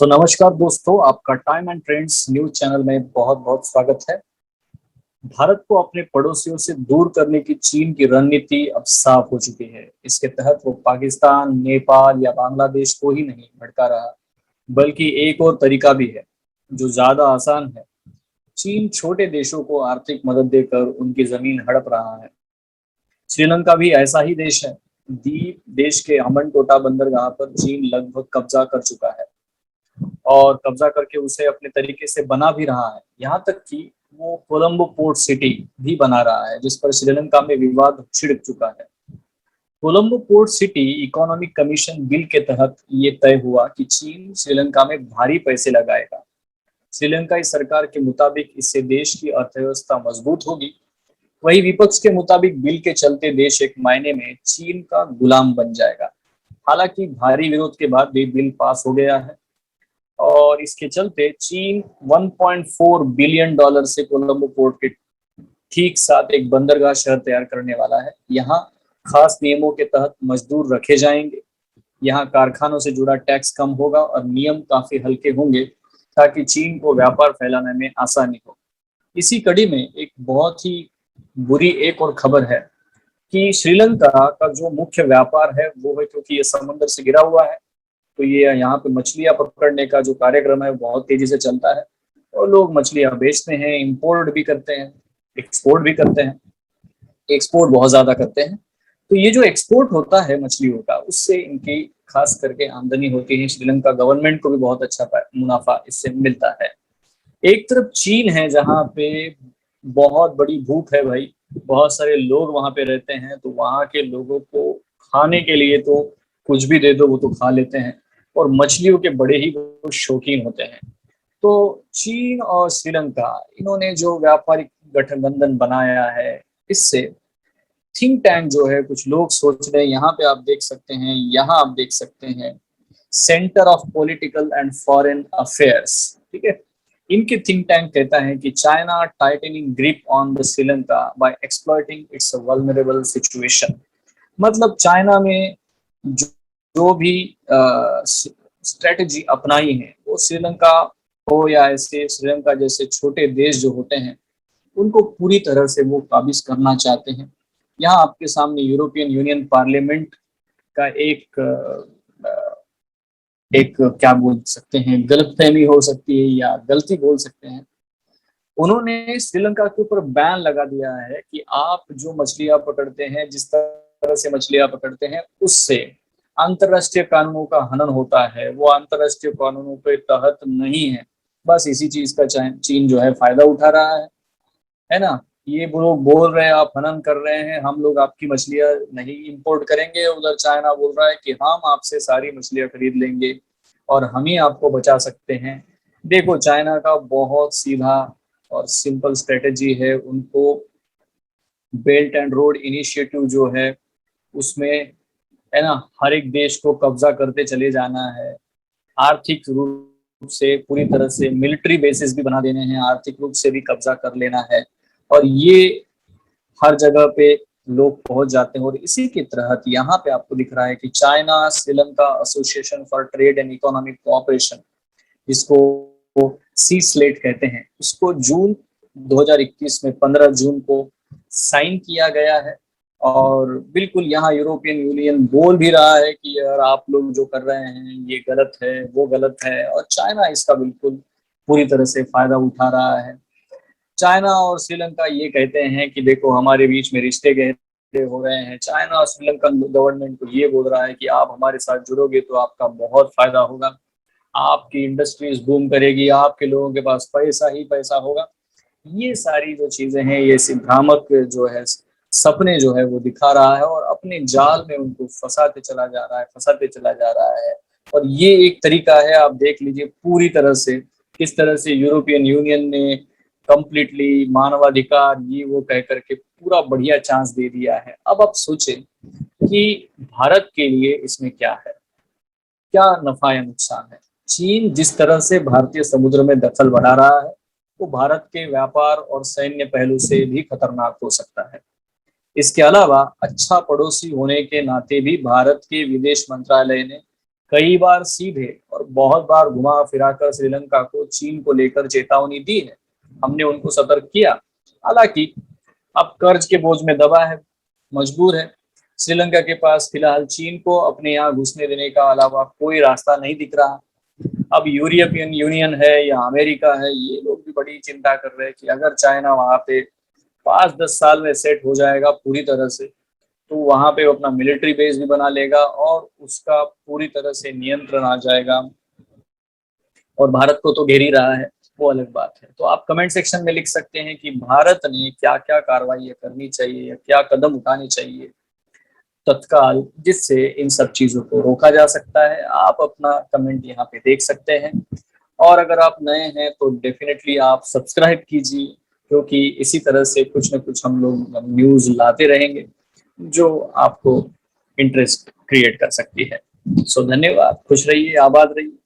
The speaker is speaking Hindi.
नमस्कार दोस्तों, आपका time and trends news channel में बहुत बहुत स्वागत है। भारत को अपने पड़ोसियों से दूर करने की चीन की रणनीति अब साफ हो चुकी है। इसके तहत वो पाकिस्तान, नेपाल या बांग्लादेश को ही नहीं भड़का रहा, बल्कि एक और तरीका भी है जो ज्यादा आसान है। चीन छोटे देशों को आर्थिक मदद देकर उनकी जमीन हड़प रहा है। श्रीलंका भी ऐसा ही देश है। द्वीप देश के हम्बनटोटा बंदरगाह पर चीन लगभग कब्जा कर चुका है और कब्जा करके उसे अपने तरीके से बना भी रहा है। यहाँ तक कि वो कोलंबो पोर्ट सिटी भी बना रहा है, जिस पर श्रीलंका में विवाद छिड़ चुका है। Colombo port city economic commission bill के तहत ये तय हुआ कि चीन श्रीलंका में भारी पैसे लगाएगा। श्रीलंकाई सरकार के मुताबिक इससे देश की अर्थव्यवस्था मजबूत होगी। वही विपक्ष के मुताबिक बिल के चलते देश एक मायने में चीन का गुलाम बन जाएगा। हालांकि भारी विरोध के बाद भी बिल पास हो गया है और इसके चलते चीन 1.4 बिलियन डॉलर से कोलंबो पोर्ट के ठीक साथ एक बंदरगाह शहर तैयार करने वाला है। यहाँ खास नियमों के तहत मजदूर रखे जाएंगे। यहाँ कारखानों से जुड़ा टैक्स कम होगा और नियम काफी हल्के होंगे ताकि चीन को व्यापार फैलाने में आसानी हो। इसी कड़ी में एक बहुत ही बुरी एक और खबर है कि श्रीलंका का जो मुख्य व्यापार है वो है, क्योंकि ये समुद्र से घिरा हुआ है, तो ये यहाँ पे मछलियां पकड़ने का जो कार्यक्रम है वो बहुत तेजी से चलता है और लोग मछलियां बेचते हैं, इंपोर्ट भी करते हैं, एक्सपोर्ट भी करते हैं। एक्सपोर्ट बहुत ज्यादा करते हैं। तो ये जो एक्सपोर्ट होता है मछलियों का, उससे इनकी खास करके आमदनी होती है। श्रीलंका गवर्नमेंट को भी बहुत अच्छा मुनाफा इससे मिलता है। एक तरफ चीन है जहाँ पे बहुत बड़ी भूख है भाई, बहुत सारे लोग वहां पे रहते हैं, तो वहां के लोगों को खाने के लिए तो कुछ भी दे दो वो तो खा लेते हैं और मछलियों के बड़े ही वो शौकीन होते हैं। तो चीन और श्रीलंका इन्होंने जो व्यापारिक गठबंधन बनाया है, इससे थिंक टैंक जो है, कुछ लोग सोच रहे हैं, यहाँ पे आप देख सकते हैं, यहाँ आप देख सकते हैं centre of political and foreign affairs, ठीक है। इनके थिंक टैंक कहता है कि China tightening grip on the Sri Lanka by exploiting its vulnerable situation. मतलब चाइना में जो भी स्ट्रेटजी अपनाई है वो श्रीलंका हो या ऐसे श्रीलंका जैसे छोटे देश जो होते हैं उनको पूरी तरह से वो काबिज करना चाहते हैं। यहाँ आपके सामने यूरोपियन यूनियन पार्लियामेंट का एक क्या बोल सकते हैं, गलतफहमी हो सकती है या गलती बोल सकते हैं। उन्होंने श्रीलंका के ऊपर बैन लगा दिया है कि आप जो मछलियां पकड़ते हैं, जिस तरह से मछलियां पकड़ते हैं, उससे अंतरराष्ट्रीय कानूनों का हनन होता है, वो अंतरराष्ट्रीय कानूनों के तहत नहीं है। बस इसी चीज का चीन जो है फायदा उठा रहा है ना। ये लोग बोल रहे हैं आप हनन कर रहे हैं, हम लोग आपकी मछलियां नहीं इंपोर्ट करेंगे। उधर चाइना बोल रहा है कि हम आपसे सारी मछलियां खरीद लेंगे और हम ही आपको बचा सकते हैं। देखो, चाइना का बहुत सीधा और सिंपल स्ट्रेटेजी है। उनको बेल्ट एंड रोड इनिशिएटिव जो है उसमें, है ना, हर एक देश को कब्जा करते चले जाना है। आर्थिक रूप से पूरी तरह से मिलिट्री बेसिस भी बना देने हैं, आर्थिक रूप से भी कब्जा कर लेना है और ये हर जगह पे लोग पहुंच जाते हैं। और इसी के तहत यहाँ पे आपको दिख रहा है कि China Sri Lanka association for trade and economic cooperation, जिसको सी स्लेट कहते हैं, उसको जून 2021 में 15 जून को साइन किया गया है। और बिल्कुल यहाँ यूरोपियन यूनियन बोल भी रहा है कि यार आप लोग जो कर रहे हैं ये गलत है, वो गलत है, और चाइना इसका बिल्कुल पूरी तरह से फायदा उठा रहा है। चाइना और श्रीलंका ये कहते हैं कि देखो हमारे बीच में रिश्ते गहरे हो रहे हैं। चाइना और श्रीलंकन गवर्नमेंट को ये बोल रहा है कि आप हमारे साथ जुड़ोगे तो आपका बहुत फायदा होगा, आपकी इंडस्ट्रीज बूम करेगी, आपके लोगों के पास पैसा ही पैसा होगा। ये सारी जो चीजें हैं, ये भ्रामक जो है सपने जो है वो दिखा रहा है और अपने जाल में उनको फंसाते चला जा रहा है, फंसाते चला जा रहा है। और ये एक तरीका है, आप देख लीजिए पूरी तरह से किस तरह से यूरोपियन यूनियन ने कंप्लीटली मानवाधिकार ये वो कह करके पूरा बढ़िया चांस दे दिया है। अब आप सोचें कि भारत के लिए इसमें क्या है, क्या नफा या नुकसान है। चीन जिस तरह से भारतीय समुद्र में दखल बढ़ा रहा है वो भारत के व्यापार और सैन्य पहलू से भी खतरनाक हो सकता है। इसके अलावा अच्छा पड़ोसी होने के नाते भी भारत के विदेश मंत्रालय ने कई बार सीधे और बहुत बार घुमा फिराकर श्रीलंका को चीन को लेकर चेतावनी दी है। हमने उनको सतर्क किया। हालांकि अब कर्ज के बोझ में दबा है, मजबूर है। श्रीलंका के पास फिलहाल चीन को अपने यहाँ घुसने देने का अलावा कोई रास्ता नहीं दिख रहा। अब यूरोपियन यूनियन है या अमेरिका है, ये लोग भी बड़ी चिंता कर रहे हैं कि अगर चाइना वहां पे 5-10 साल में सेट हो जाएगा पूरी तरह से, तो वहां पे वो अपना मिलिट्री बेस भी बना लेगा और उसका पूरी तरह से नियंत्रण आ जाएगा। और भारत को तो घेर ही रहा है, वो अलग बात है। तो आप कमेंट सेक्शन में लिख सकते हैं कि भारत ने क्या क्या कार्रवाई करनी चाहिए या क्या कदम उठाने चाहिए तत्काल, जिससे इन सब चीजों को रोका जा सकता है। आप अपना कमेंट यहाँ पे देख सकते हैं। और अगर आप नए हैं तो डेफिनेटली आप सब्सक्राइब कीजिए, क्योंकि इसी तरह से कुछ न कुछ हम लोग न्यूज लाते रहेंगे जो आपको इंटरेस्ट क्रिएट कर सकती है। सो धन्यवाद, खुश रहिए, आबाद रहिए।